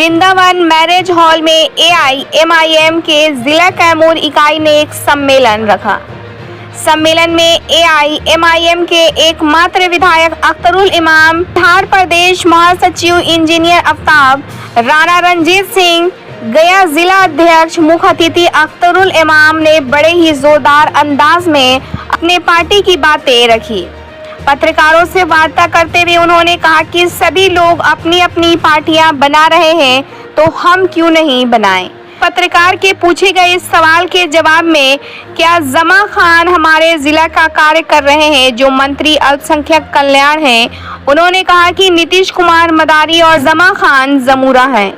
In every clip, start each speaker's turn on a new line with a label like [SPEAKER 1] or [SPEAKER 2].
[SPEAKER 1] Vrindavan marriage hall में AIMIM के जिला कैमूर इकाई ने एक सम्मेलन रखा। सम्मेलन में एआईएमआईएम के एकमात्र विधायक अख्तरुल इमाम, बिहार प्रदेश महासचिव इंजीनियर आफ्ताब राणा, रंजीत सिंह, गया जिला अध्यक्ष मुख्य अतिथि अख्तरुल इमाम ने बड़े ही जोरदार अंदाज में अपने पार्टी की बातें रखी। पत्रकारों से वार्ता करते हुए उन्होंने कहा कि सभी लोग अपनी अपनी पार्टियां बना रहे हैं, तो हम क्यों नहीं बनाएं। पत्रकार के पूछे गए इस सवाल के जवाब में क्या जमा खान हमारे जिला का कार्य कर रहे हैं, जो मंत्री अल्पसंख्यक कल्याण हैं। उन्होंने कहा कि नीतीश कुमार मदारी और जमा खान जमूरा हैं,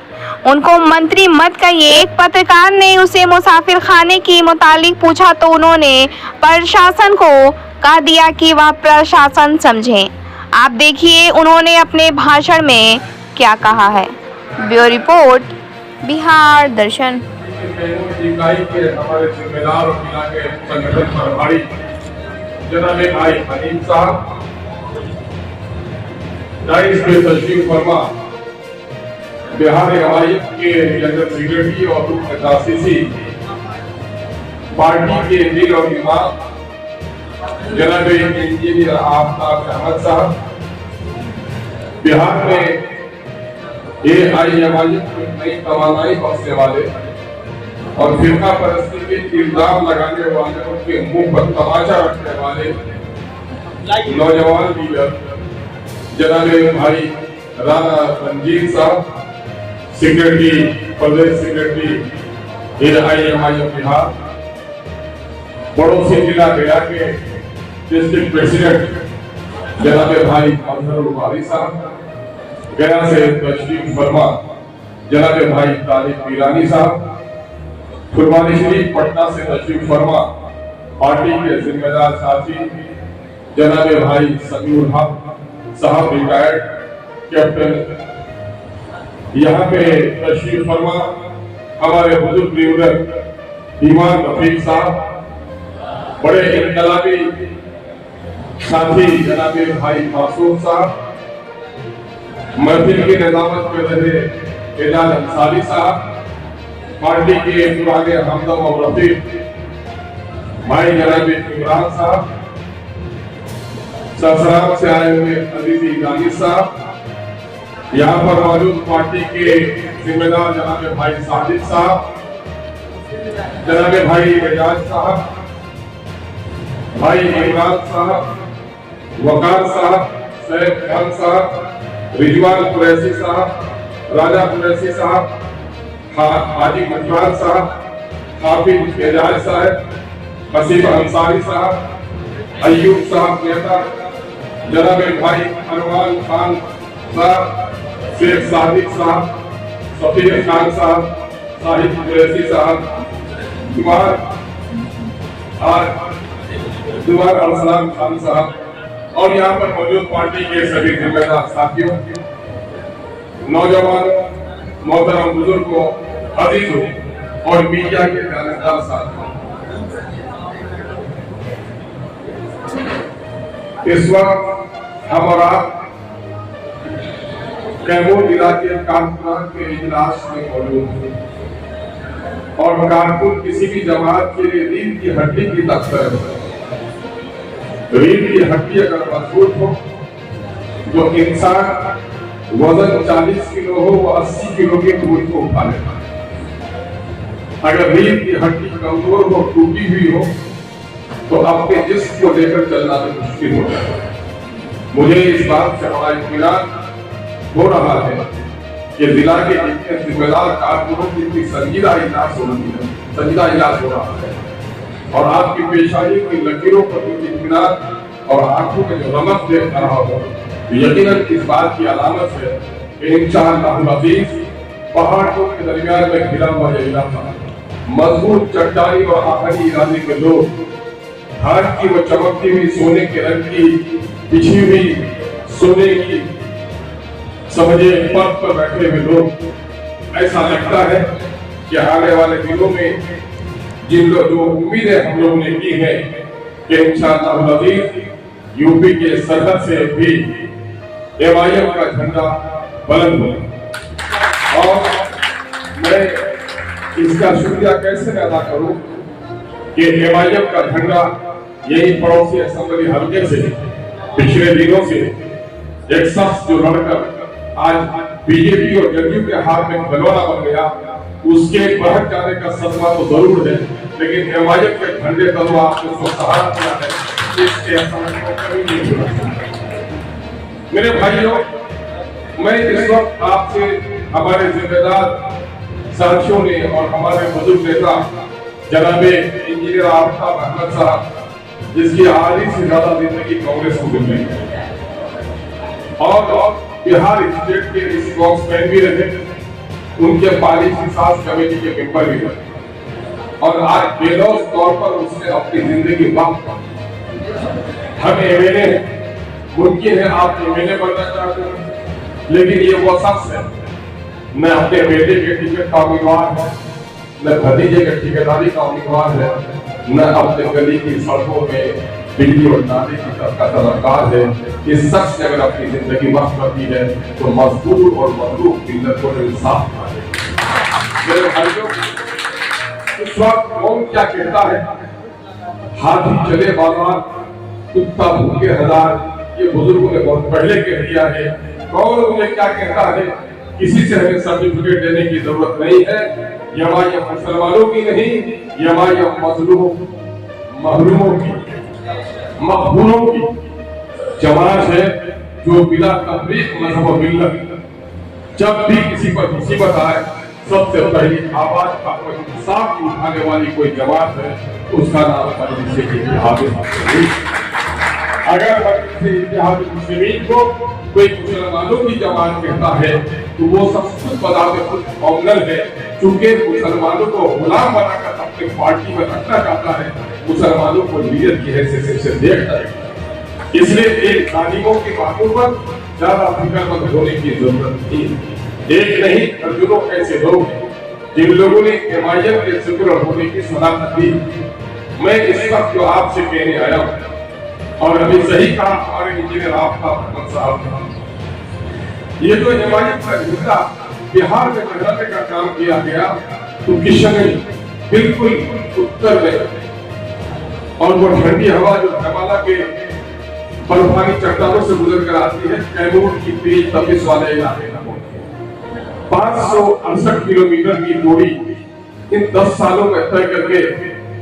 [SPEAKER 1] उनको मंत्री मत कहिए। एक पत्रकार ने उसे मुसाफिर खाने की मुतालिक पूछा तो उन्होंने प्रशासन को कह दिया कि वह प्रशासन समझें। आप देखिए उन्होंने अपने भाषण में क्या कहा है। ब्यूरो रिपोर्ट, बिहार दर्शन।
[SPEAKER 2] इकाई के हमारे जिम्मेदार और जिला के संगठन प्रभारी जनाब भाई हनीम साहब, डाइस के सचिव वर्मा, बिहार एमआईएम के जनरल सेक्रेटरी और मुख्य कासीसी, पार्टी के दिल और दिमाग जनाब इंजीनियर आफ्ताब अहमद साहब, बिहार में एआईएमआईएम को नई तवानाई बख्शने वाले और फिरका परस्ती के इल्जाम लगाने वाले, उनके मुंह पर तमाचा रखने वाले नौजवान लीडर जनाब भाई राणा रंजीत साहब, सेक्रेटरी, प्रदेश सेक्रेटरी एआईएमआईएम बिहार, पड़ोसी जिला गया के डिस्ट्रिक्ट प्रेसिडेंट जनाब भाई अजहरुल वारी साहब, गया से तशरीफ फरमा जनाब भाई तालिब ईरानी साहब, फुलवानी शरीफ पटना से तशरीफ फरमा पार्टी के जिम्मेदार साथी जनाब भाई समीउल हक साहब, रिटायर्ड कैप्टन, यहाँ पे तशरीफ फरमा हमारे बुजुर्ग लीडर ईमान रफीक साहब, बड़े इनकलाबी साथी जनाब भाई मासूम साहब, महफिल की निजामत में रहे एजाज अंसारी साहब, पार्टी के पुराने हमदम और रफीक भाई जनाब इमरान साहब, ससुराल से आए हुए अजीजी ईरानी साहब, यहाँ पर मौजूद पार्टी के जिम्मेदार जनाब भाई साजिद साहब, जनाब भाई एजाज साहब, भाई इमरान साहब, वकार साहब, सैयद खान साहब, रिजवान कुरैशी साहब, राजा कुरैशी साहब, हाजी मजवान साहब, हाफिज एजाज साहब, हसीब अंसारी साहब, अयूब साहब नेता, जनाब भाई अरमान खान साहब, शेख सादिक साहब, सफीर खान साहब, साहिब कुरैशी साहब, दुआर अलसलाम खान साहब और यहाँ पर मौजूद पार्टी के सभी जिम्मेदार साथियों, नौजवानों, मोहतरम बुजुर्गों, अजीजों और मीडिया के जानकार साथियों, इस वक्त हम और आप कैमूर जिला के कारकुनान के इजलास में मौजूद हैं और कारकुन किसी भी जमात के लिए रीढ़ की हड्डी की तरह है। रीढ़ की हड्डी अगर मजबूत हो तो इंसान वजन 40 किलो हो वो 80 किलो की बोझ को उठा लेता है। अगर रीढ़ की हड्डी कमजोर हो, टूटी हुई हो, तो अपने जिस्म को लेकर चलना भी मुश्किल हो जाता है। मुझे इस बात से बड़ा इत्मीनान हो रहा है कि जिला के इतने जिम्मेदार कारकुनों की इतनी संजीदा इजलास हो रहा है और आपकी पेशानी की लकीरों पर इत्मीनान और आंखों में जो रमक देख रहा हो, यकीनन इस बात की अलामत है कि इंशाअल्लाह अज़ीज पहाड़ों के दरमियान में घिरा हुआ यह इलाका मजबूत चट्टानी और आखिरी इरादे के लोग, हाथ की वो चमकती हुई सोने के रंग की पिछी हुई सोने की समझे पद पर बैठे हुए लोग, ऐसा लगता है कि आने वाले दिनों में जिन लोग जो उम्मीदें हम लोगों ने की है कि इंशाअल्लाह अज़ीज यूपी के सरहद से भी एमआईएम का झंडा बुलंद हो। और मैं इसका शुक्रिया कैसे अदा करूं कि एमआईएम का झंडा यही पड़ोसी असेंबली हल्के से पिछले दिनों से एक शख्स जो लड़कर आज बीजेपी और जदयू के हाथ में खिलौना बन गया, उसके बढ़ जाने का सदमा तो जरूर है, लेकिन एमआईएम के झंडे तलवा आपने उसको सहारा दिया है, इसके असमर्थ को कभी नहीं भूला। मेरे भाइयों, मैं इस वक्त आपसे हमारे जिम्मेदार साथियों ने और हमारे बुजुर्ग नेता जनाबे इंजीनियर आफ्ताब अहमद साहब, जिसकी आधी से ज्यादा जिंदगी कांग्रेस को मिल रही है और बिहार स्टेट के इस स्पोक्समैन भी रहे, उनके पॉलिसी सास कमेटी के मेंबर भी रहे और आज बेलौस तौर पर उसने अपनी जिंदगी वक्त हम एमएलए मुमकिन है आप एमएलए बनना चाहते हैं, लेकिन ये वो शख्स है न अपने बेटे के टिकट का उम्मीदवार है, न भतीजे के ठेकेदारी का उम्मीदवार है, न अपने गली की सड़कों में बिजली और नाली की का तलबकार है। इस शख्स ने अगर अपनी जिंदगी वक्त कर दी है तो मजदूर और मजलूम मिलत को इंसाफ मेरे भाइयों, इस वक्त कौन क्या कहता है, हाथी चले बाजार कुत्ता भूखे हजार, ये बुजुर्गों ने बहुत पहले कह दिया है। कौन मुझे क्या कहता है, किसी से हमें सर्टिफिकेट देने की जरूरत नहीं है। एमआईएम मुसलमानों की नहीं, एमआईएम मजलूमों महरूमों की मकबूलों की जमात है जो बिला तफरीक मजहब और मिल्लत जब भी किसी पर मुसीबत आए सबसे पहली आवाज का कोई इंसाफ उठाने वाली कोई जमात है, उसका नाम मजलिस इत्तेहाद मुस्लिमीन। अगर मजलिस इत्तेहाद मुस्लिमीन को कोई मुसलमानों की जमात कहता है तो वो सब खुद बदाते खुद कॉमनल है, क्योंकि मुसलमानों को गुलाम बनाकर अपने पार्टी में रखना चाहता है, मुसलमानों को लीडर की हैसियत से देखता है। इसलिए एक तालीमों की बातों पर ज्यादा फिक्रमंद होने की जरूरत नहीं। एक नहीं दर्जनों ऐसे लोग हैं जिन लोगों ने एमआईएम के जिक्र होने की सलाह दी। मैं इस वक्त जो आपसे कहने आया हूँ और अभी सही कहा हमारे इंजीनियर आफ्ताब अहमद साहब, ये जो एमआईएम का हिस्सा बिहार में बढ़ाने का काम किया गया तो किशनगंज बिल्कुल उत्तर में, और वो ठंडी हवा जो हिमालय के बर्फानी चट्टानों से गुजर कर आती है, कैमूर की तेज तपिश वाले इलाके में 568 किलोमीटर की दूरी इन 10 सालों में तय करके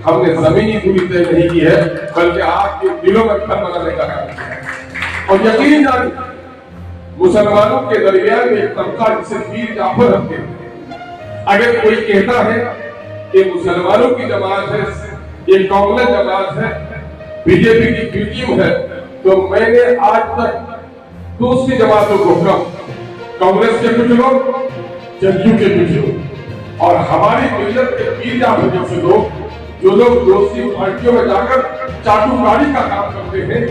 [SPEAKER 2] हमने जमीनी दूरी तय नहीं की है, बल्कि आपके दिलों में घर बनाने का काम किया। और यकीन जानिए, मुसलमानों के दरमियान में एक तबका जिसे पीर जाफर रखते हैं, अगर कोई कहता है कि मुसलमानों की जमात है, ये कांग्रेस जमात है, बीजेपी की पीटीएम है, तो मैंने आज तक दूसरी जमातों को कहा, कांग्रेस के कुछ लोग, जदयू के कुछ लोग और हमारी मिल्लत के पीर जाफर जैसे लोग, जो लोग दूसरी पार्टियों में जाकर चाटुकारी का काम करते हैं,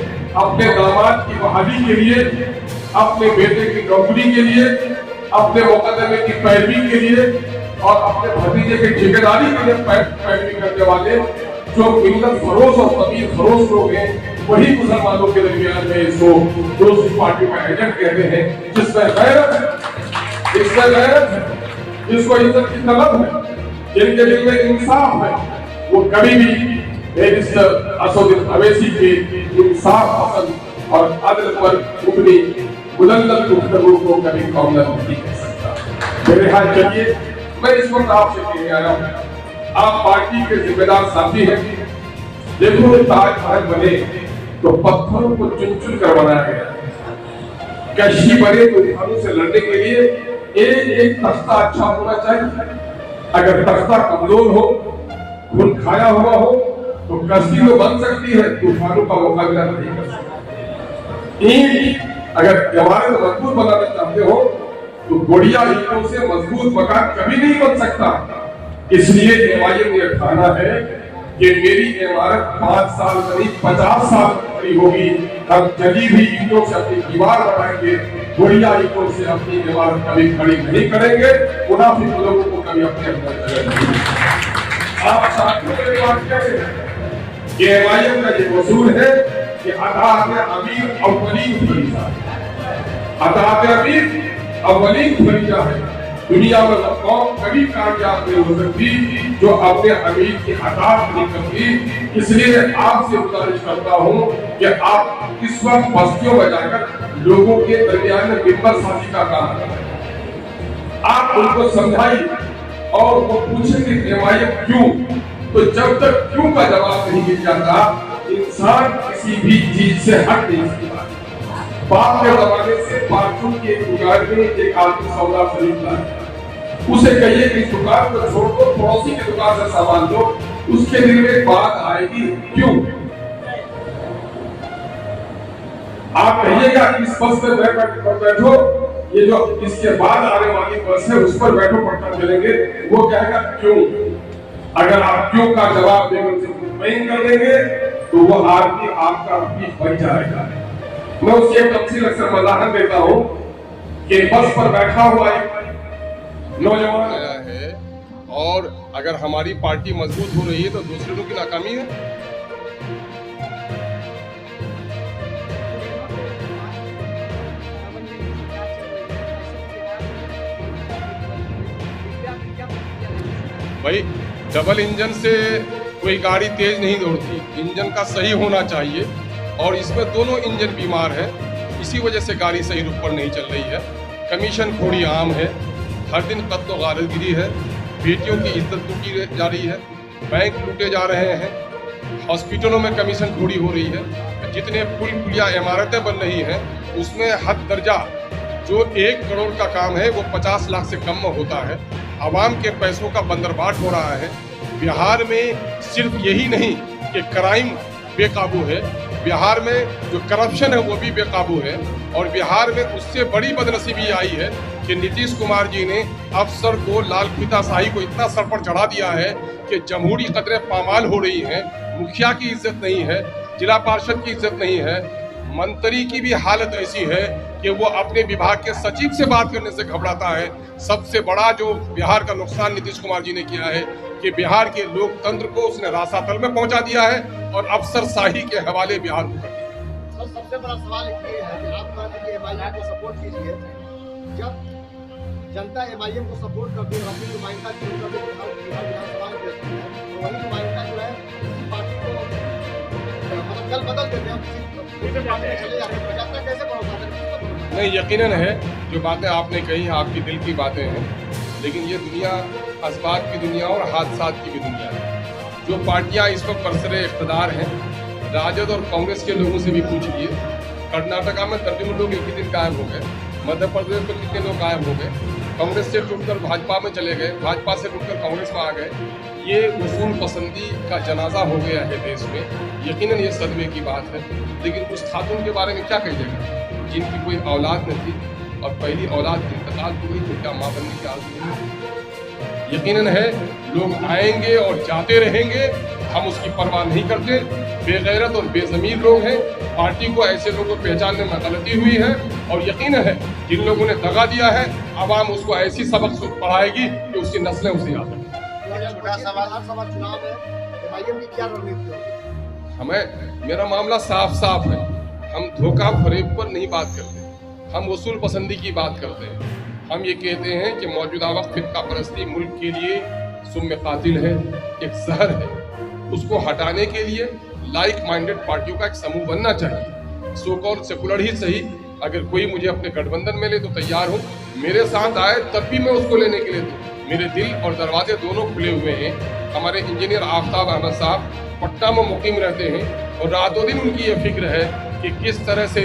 [SPEAKER 2] अपने दामाद की बहाली के लिए, अपने बेटे की नौकरी के लिए, अपने मुकदमे की पैरवी के लिए और अपने भतीजे की ठेकेदारी के लिए पैरवी करने वाले जो मिल्लत फरोश और तमीर फरोश लोग हैं, वही मुसलमानों के दरमियान में इसको दूसरी पार्टी का एजेंट कहते हैं, जिसमें गैरत है, इसमें गैरत है, जिसको इज्जत की तलब है, जिनके दिल में इंसाफ है, वो कभी भी बैरिस्टर असदुद्दीन अवैसी के इंसाफ पसंद और अदल पर अपनी बुलंद गुफ्तगू को कभी कॉमनल नहीं कह सकता। मेरे हाथ चलिए, मैं इस वक्त आपसे कहने आया हूँ, आप पार्टी के जिम्मेदार साथी हैं। देखो, ताजमहल बने तो पत्थरों को चुन चुन कर बनाया गया, कश्ती बने तो तूफानों से लड़ने के लिए एक एक तख्ता अच्छा होना चाहिए। अगर तख्ता कमजोर हो, खून खाया हुआ हो, तो कश्ती तो बन सकती है, तूफानों का मुकाबला नहीं कर सकती। ईंट अगर इमारत मजबूत बनाना चाहते हो तो गोड़िया ईंटों से मजबूत मकान कभी नहीं बन सकता। इसलिए एमआईएम ने ठाना है कि मेरी इमारत 5 साल नहीं 50 साल खड़ी होगी, हम जली हुई ईंटों से अपनी दीवार बनाएंगे, गोड़िया ईंटों से अपनी इमारत कभी खड़ी नहीं करेंगे, मुनाफिक लोगों को कभी अपने अंदर आप साथियों के बात करें कि एमआईएम का ये वसूल है कि अताअत अमीर अव्वलीन फरीजा, अताअत अमीर अव्वलीन फरीजा है। दुनिया में वो कौम कभी कामयाब नहीं हो सकती जो अपने अमीर की हताश नहीं करती। इसलिए आपसे गुजारिश करता हूँ कि आप इस वक्त बस्तियों में जाकर लोगों के दरमियान में मिंबर साजी का काम करें। आप उनको समझाइए और वो पूछेंगे एमआईएम क्यों, तो जब तक क्यों का जवाब नहीं मिल जाता इंसान किसी भी चीज से हट नहीं सकता। बाप के जमाने से फार्चून की एक दुकान में एक आदमी सौदा खरीदता है, उसे कहिए कि दुकान को छोड़ दो, पड़ोसी की दुकान से सामान लो, उसके दिल में एक बात आएगी क्यों। आप कहिएगा कि इस बस में बैठो, ये जो इसके बाद आने वाली बस है उस पर बैठो, पटना चलेंगे, वो कहेगा क्यों। अगर आप क्यों का जवाब देकर उसे मुतमईन कर देंगे तो वो आदमी आपका भी बन जाएगा। मैं उसकी एक तफसील अक्सर वजाहत देता हूँ कि बस पर बैठा हुआ एक नौजवान
[SPEAKER 3] है और अगर हमारी पार्टी मजबूत हो रही है तो दूसरे लोग की नाकामी है। भाई डबल इंजन से कोई गाड़ी तेज नहीं दौड़ती, इंजन का सही होना चाहिए और इसमें दोनों इंजन बीमार है, इसी वजह से गाड़ी सही रुख पर नहीं चल रही है। कमीशन खोरी आम है, हर दिन कत्ल गारतगिरी है, बेटियों की इज्जत लूटी जा रही है, बैंक लूटे जा रहे हैं, हॉस्पिटलों में कमीशन खोरी हो रही है, जितने पुल पुलिया इमारतें बन रही हैं उसमें हद दर्जा जो 1 करोड़ का काम है वो 50 लाख से कम में होता है। आवाम के पैसों का बंदरबाट हो रहा है। बिहार में सिर्फ यही नहीं कि क्राइम बेकाबू है, बिहार में जो करप्शन है वो भी बेकाबू है और बिहार में उससे बड़ी बदनसीबी आई है कि नीतीश कुमार जी ने अफसर को लाल फीताशाही को इतना सर पर चढ़ा दिया है कि जमहूरी कदरें पामाल हो रही हैं, मुखिया की इज्जत नहीं है, जिला पार्षद की इज्जत नहीं है, मंत्री की भी हालत ऐसी है कि वो अपने विभाग के सचिव से बात करने से घबराता है। सबसे बड़ा जो बिहार का नुकसान नीतीश कुमार जी ने किया है कि बिहार के लोकतंत्र को उसने रासातल में पहुंचा दिया है और अफसरशाही के हवाले बिहार को कर दिया।
[SPEAKER 4] सबसे बड़ा सवाल ये है कि आप कहते हैं कि एमआईएम को सपोर्ट कीजिए, जब जनता एमआईएम को सपोर्ट करती है, अपनी नुमाइंदा चुन कर विधानसभा में भेजती है, तो वही नुमाइंदा जो है किसी पार्टी को मतलब कल बदल देते हैं, किसी पार्टी में चले जाते हैं, जनता कैसे भरोसा करें?
[SPEAKER 3] नहीं, यकीनन है जो बातें आपने कही आपकी दिल की बातें हैं, लेकिन ये दुनिया असबाब की दुनिया और हादसात की भी दुनिया है। जो पार्टियां इस वक्त बरसरे इख्तदार हैं, राजद और कांग्रेस के लोगों से भी पूछिए, कर्नाटका में तर्जुमन लोग एक ही दिन गायब हो गए, मध्य प्रदेश में कितने लोग गायब हो गए, कांग्रेस से टूटकर भाजपा में चले गए, भाजपा से टूटकर कांग्रेस में आ गए। ये उसूल पसंदी का जनाजा हो गया है देश में। यकीनन ये सदमे की बात है, लेकिन उस खातून के बारे में क्या कहिएगा जिनकी कोई औलाद न थी और पहली औलाद की इंतकाल हो गई, तो क्या माँ बनने की आरज़ू नहीं? यकीनन है लोग आएंगे और जाते रहेंगे, हम उसकी परवाह नहीं करते। बेगैरत और बेज़मीर लोग हैं, पार्टी को ऐसे लोगों को पहचानने में गलती हुई है और यकीन है जिन लोगों ने दगा दिया है आवाम उसको ऐसी सबक पढ़ाएगी कि उसकी नस्लें उसे याद रखें।
[SPEAKER 4] चुनाव में एमआईएम की क्या रणनीति होगी?
[SPEAKER 3] हमें मेरा मामला साफ साफ है, हम धोखा फरेब पर नहीं बात करते, हम उसूल पसंदी की बात करते हैं। हम ये कहते हैं कि मौजूदा वक्त फिरका परस्ती मुल्क के लिए सुम्म कातिल है, एक जहर है, उसको हटाने के लिए लाइक माइंडेड पार्टियों का एक समूह बनना चाहिए। सो कॉल्ड सेकुलर ही सही, अगर कोई मुझे अपने गठबंधन में ले तो तैयार हूँ, मेरे साथ आए तब भी मैं उसको लेने के लिए दूँ। मेरे दिल और दरवाजे दोनों खुले हुए हैं। हमारे इंजीनियर आफ्ताब अहमद साहब पटना में मुकीम रहते हैं और रातों दिन उनकी ये फिक्र है कि किस तरह से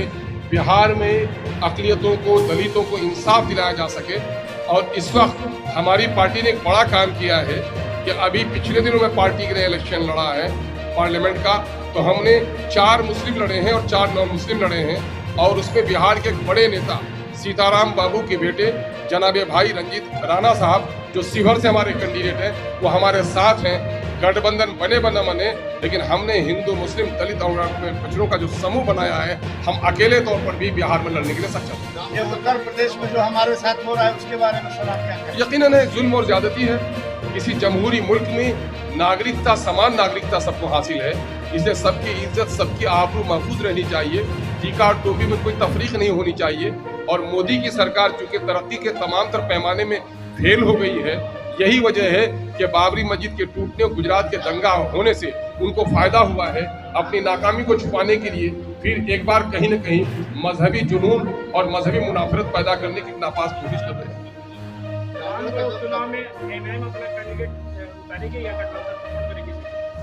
[SPEAKER 3] बिहार में अक़लियतों को, दलितों को इंसाफ दिलाया जा सके। और इस वक्त हमारी पार्टी ने एक बड़ा काम किया है कि अभी पिछले दिनों में पार्टी ने इलेक्शन लड़ा है पार्लियामेंट का, तो हमने 4 मुस्लिम लड़े हैं और 4 नॉन मुस्लिम लड़े हैं और उसमें बिहार के एक बड़े नेता सीताराम बाबू के बेटे जनाबे भाई रंजीत राणा साहब जो शिवहर से हमारे कैंडिडेट हैं, वो हमारे साथ हैं। गठबंधन बने बना बने, लेकिन हमने हिंदू मुस्लिम दलित और पिछड़ों का जो समूह बनाया है, हम अकेले तौर पर भी बिहार में लड़ने के लिए सक्षम हैं।
[SPEAKER 4] ये उत्तर प्रदेश में जो हमारे साथ हो रहा है उसके बारे में सर आप क्या कहें?
[SPEAKER 3] यकीनन है जुल्म और ज्यादती है। किसी जमहूरी मुल्क में नागरिकता, समान नागरिकता सबको हासिल है, इसलिए सबकी इज्जत, सबकी आबरू महफूज रहनी चाहिए। टीका और टोपी में कोई तफरीक नहीं होनी चाहिए और मोदी की सरकार चूंकि तरक्की के तमाम तर पैमाने में फेल हो गई है। यही वजह है कि बाबरी मस्जिद के टूटने और गुजरात के दंगा होने से उनको फायदा हुआ है। अपनी नाकामी को छुपाने के लिए फिर एक बार कहीं न कहीं मजहबी जुनून और मजहबी मुनाफरत पैदा करने की नापास कोशिश कर रहे हैं।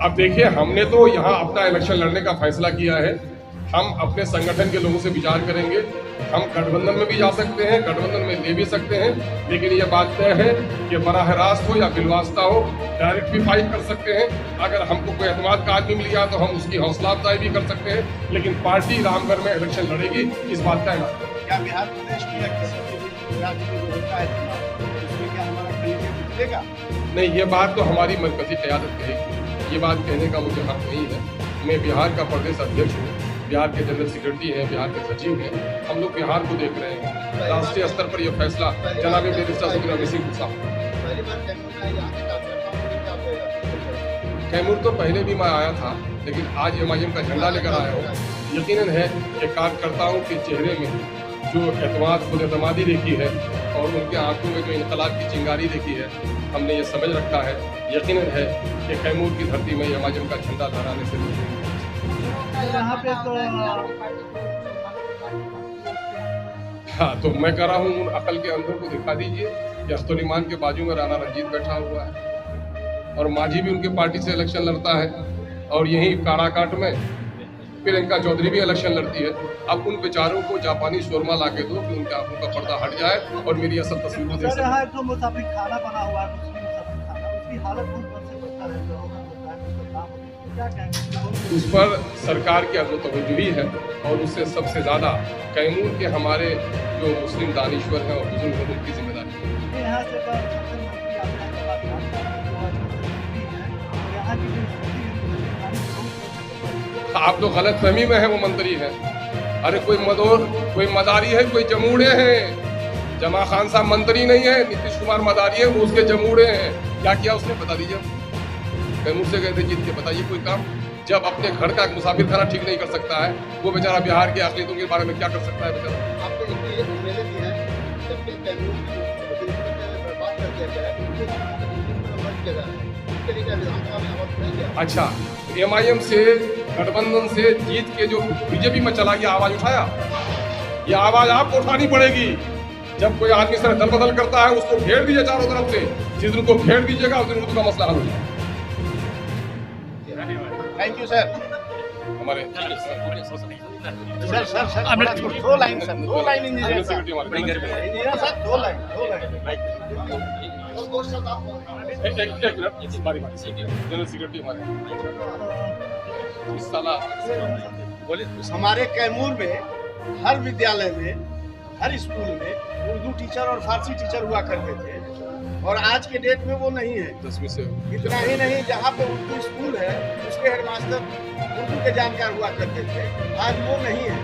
[SPEAKER 3] अब देखिए, हमने तो यहाँ अपना इलेक्शन लड़ने का फैसला किया है। हम अपने संगठन के लोगों से विचार करेंगे। हम गठबंधन में भी जा सकते हैं, गठबंधन में ले भी सकते हैं, लेकिन ये बात तय है कि बराह रास्त हो या बिलवास्ता हो, डायरेक्ट भी फाइट कर सकते हैं। अगर हमको कोई एतमाद का आदमी मिल गया तो हम उसकी हौसला अफजाई भी कर सकते हैं, लेकिन पार्टी रामगढ़ में इलेक्शन लड़ेगी, इस बात का है।
[SPEAKER 4] क्या बिहार प्रदेश की या किसी भी राज्य की जो होता है उसमें क्या हमारा कैंडिडेट निकलेगा?
[SPEAKER 3] नहीं, ये बात तो हमारी मरकजी क़यादत कहेगी। ये बात कहने का मुझे हक नहीं है। मैं बिहार का प्रदेश अध्यक्ष हूँ, बिहार के जनरल सेक्रेटरी हैं, बिहार के सचिव हैं। हम लोग बिहार को देख रहे हैं। राष्ट्रीय स्तर पर यह फैसला जनाब बैरिस्टर सुखीन अमी सिंह साहब। कैमूर तो पहले भी मैं आया था, लेकिन आज MIM का झंडा लेकर आया हूँ। यकीनन है कि कार्यकर्ताओं के चेहरे में जो खुद-एतमादी देखी है और उनके आंखों में जो इनकलाब की चिंगारी देखी है, हमने ये समझ रखा है। यकीनन है कि कैमूर की धरती में MIM का झंडा लहराने से
[SPEAKER 4] यहाँ पे तो
[SPEAKER 3] हाँ, तो मैं कह रहा हूँ उन अकल के अंधों को दिखा दीजिए कि अख्तुल-ईमान के बाजू में राणा रंजीत बैठा हुआ है और मांझी भी उनके पार्टी से इलेक्शन लड़ता है, और यहीं काराकाट में प्रियंका चौधरी भी इलेक्शन लड़ती है। अब उन बेचारों को जापानी शोरमा ला के दो कि उनके आंखों का पर्दा हट जाए और मेरी असल तस्वीर को देख सकें।
[SPEAKER 4] यहाँ तो मुसाफिर खाना बना हुआ है, मुस्लिम मुसाफिर खाना, उसकी हालत बहुत बद से बदतर है, जो होता है उसका नाम होता है। क्या कहेंगे?
[SPEAKER 3] उस पर सरकार की अज़्ज़ो तवज्जुही है, और उससे सबसे ज़्यादा कैमूर के हमारे जो मुस्लिम दानिश्वर हैं और बुजुर्ग हैं, उनकी जिम्मेदारी है।
[SPEAKER 4] यहाँ से तो सबसे मंत्री आते हैं के बाद यहाँ की जो स्थिति है,
[SPEAKER 3] आप तो गलत फहमी में है वो मंत्री है। अरे कोई मदारी है, कोई जमूड़े हैं। जमा खान साहब मंत्री नहीं है, नीतीश कुमार मदारी है, वो उसके जमूड़े हैं। क्या किया उसने बता दीजिए। कैमूर से गए थे जीत के, बताइए कोई काम। जब अपने घर का मुसाफिर खाना ठीक नहीं कर सकता है, वो बेचारा बिहार के अक़लियतों के बारे में क्या कर सकता है बेचारा।
[SPEAKER 4] आपको ये मेले भी है, जबकि कैमूर की बर्बाद कर दिया गया है, उसके लिए क्या विधानसभा में आवाज उठाई गया?
[SPEAKER 3] अच्छा, MIM से गठबंधन से जीत के जो बीजेपी में चला गया, आवाज उठाया। ये आवाज आपको उठानी पड़ेगी। जब कोई आदमी सर दल बदल करता है, उसको घेर दीजिए चारों तरफ से। जिस दिन को घेर दीजिएगा उस दिन उर्दू का मसला हल हो जाएगा।
[SPEAKER 4] Thank you sir.
[SPEAKER 3] हमारे
[SPEAKER 4] सर दो लाइन सर, दो line engineer sir, engineer sir दो लाइन
[SPEAKER 3] एक मिनट, बारी जनरल सेक्रेटरी हमारे इस साला बोले।
[SPEAKER 4] हमारे कैमूर में हर विद्यालय में, हर स्कूल में उर्दू टीचर और फारसी टीचर हुआ करते थे, और आज के डेट में वो नहीं है।
[SPEAKER 3] 10वीं से
[SPEAKER 4] इतना ही नहीं, जहाँ पे उर्दू स्कूल है उसके हेडमास्टर उर्दू के जानकार हुआ करते थे, आज वो नहीं है।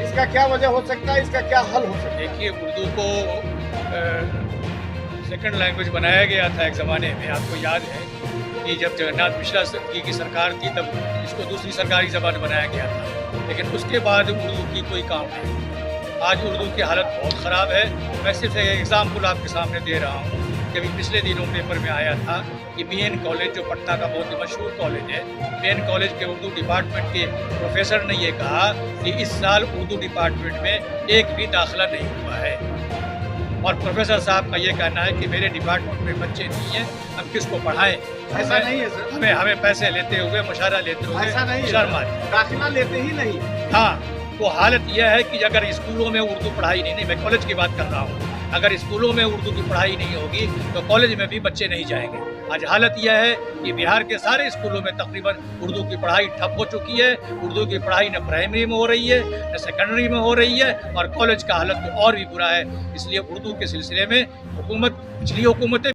[SPEAKER 4] इसका क्या वजह हो सकता है, इसका क्या हल हो सकता है?
[SPEAKER 5] देखिए, उर्दू को सेकंड लैंग्वेज बनाया गया था एक ज़माने में। आपको याद है कि जब जगन्नाथ मिश्रा की सरकार थी, तब इसको दूसरी सरकारी ज़बान बनाया गया था, लेकिन उसके बाद उर्दू की कोई काम नहीं। आज उर्दू की हालत बहुत ख़राब है। मैं सिर्फ एक एग्ज़ाम्पल आपके सामने दे रहा हूँ कि अभी पिछले दिनों पेपर में आया था कि BN कॉलेज, जो पटना का बहुत ही मशहूर कॉलेज है, BN कॉलेज के उर्दू डिपार्टमेंट के प्रोफेसर ने ये कहा कि इस साल उर्दू डिपार्टमेंट में एक भी दाखिला नहीं हुआ है। और प्रोफेसर साहब का ये कहना है कि मेरे डिपार्टमेंट में बच्चे नहीं हैं, हम किसको पढ़ाएं।
[SPEAKER 4] ऐसा नहीं है सर,
[SPEAKER 5] हमें पैसे लेते हुए, मुशाहरा लेते हुए
[SPEAKER 4] ऐसा नहीं है,
[SPEAKER 5] शर्म आती है।
[SPEAKER 4] दाखिला लेते ही नहीं।
[SPEAKER 5] हाँ, वो हालत यह है कि अगर स्कूलों में उर्दू पढ़ाई नहीं, मैं कॉलेज की बात कर रहा हूँ, अगर स्कूलों में उर्दू की पढ़ाई नहीं होगी तो कॉलेज में भी बच्चे नहीं जाएंगे। आज हालत यह है कि बिहार के सारे स्कूलों में तकरीबन उर्दू की पढ़ाई ठप हो चुकी है। उर्दू की पढ़ाई न प्राइमरी में हो रही है, न सेकेंडरी में हो रही है, और कॉलेज का हालत तो और भी बुरा है। इसलिए उर्दू के सिलसिले में पिछली हुकूमतें